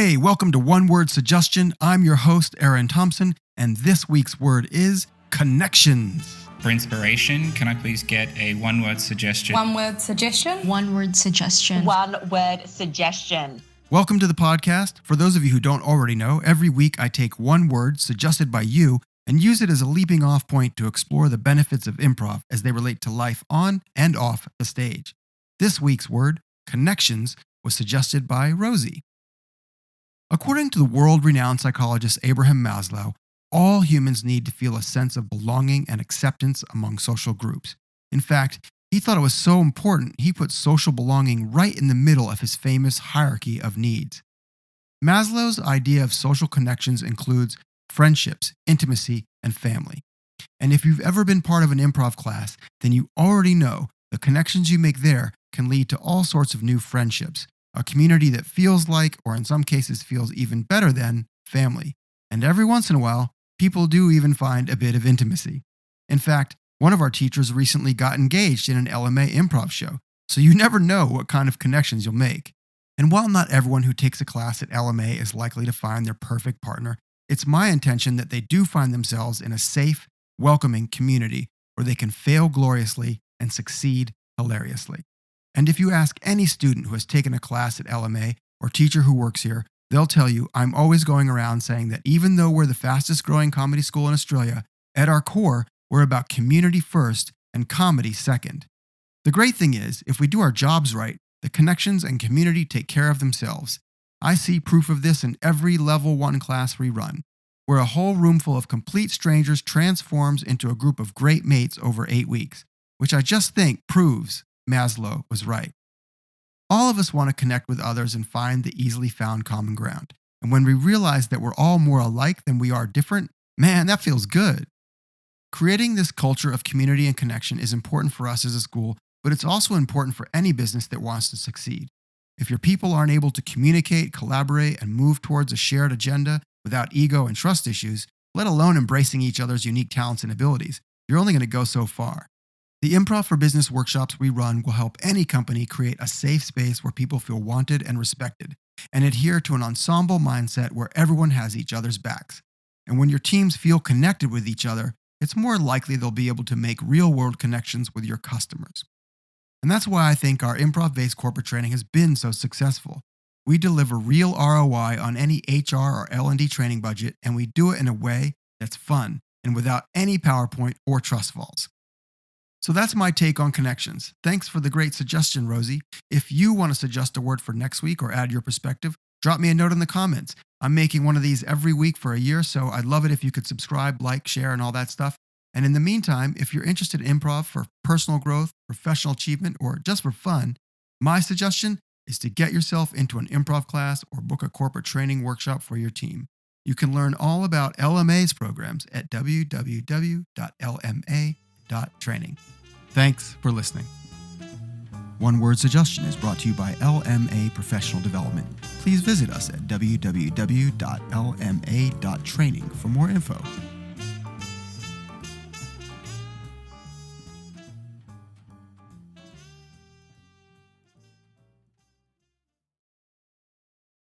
Hey, welcome to One Word Suggestion. I'm your host, Aaron Thompson, and this week's word is connections. For inspiration, can I please get a one-word suggestion? One word suggestion. One word suggestion. One word suggestion. Welcome to the podcast. For those of you who don't already know, every week I take one word suggested by you and use it as a leaping off point to explore the benefits of improv as they relate to life on and off the stage. This week's word, connections, was suggested by Rosie. According to the world-renowned psychologist Abraham Maslow, all humans need to feel a sense of belonging and acceptance among social groups. In fact, he thought it was so important he put social belonging right in the middle of his famous hierarchy of needs. Maslow's idea of social connections includes friendships, intimacy, and family. And if you've ever been part of an improv class, then you already know the connections you make there can lead to all sorts of new friendships, a community that feels like, or in some cases feels even better than, family. And every once in a while, people do even find a bit of intimacy. In fact, one of our teachers recently got engaged in an LMA improv show, so you never know what kind of connections you'll make. And while not everyone who takes a class at LMA is likely to find their perfect partner, it's my intention that they do find themselves in a safe, welcoming community where they can fail gloriously and succeed hilariously. And if you ask any student who has taken a class at LMA or teacher who works here, they'll tell you I'm always going around saying that even though we're the fastest growing comedy school in Australia, at our core, we're about community first and comedy second. The great thing is, if we do our jobs right, the connections and community take care of themselves. I see proof of this in every level 1 class we run, where a whole room full of complete strangers transforms into a group of great mates over 8 weeks, which I just think proves Maslow was right. All of us want to connect with others and find the easily found common ground. And when we realize that we're all more alike than we are different, man, that feels good. Creating this culture of community and connection is important for us as a school, but it's also important for any business that wants to succeed. If your people aren't able to communicate, collaborate, and move towards a shared agenda without ego and trust issues, let alone embracing each other's unique talents and abilities, you're only going to go so far. The Improv for Business workshops we run will help any company create a safe space where people feel wanted and respected, and adhere to an ensemble mindset where everyone has each other's backs. And when your teams feel connected with each other, it's more likely they'll be able to make real-world connections with your customers. And that's why I think our improv-based corporate training has been so successful. We deliver real ROI on any HR or L&D training budget, and we do it in a way that's fun and without any PowerPoint or trust falls. So that's my take on connections. Thanks for the great suggestion, Rosie. If you want to suggest a word for next week or add your perspective, drop me a note in the comments. I'm making one of these every week for a year, so I'd love it if you could subscribe, like, share, and all that stuff. And in the meantime, if you're interested in improv for personal growth, professional achievement, or just for fun, my suggestion is to get yourself into an improv class or book a corporate training workshop for your team. You can learn all about LMA's programs at www.lma.training. Thanks for listening. One Word Suggestion is brought to you by LMA Professional Development. Please visit us at www.lma.training for more info.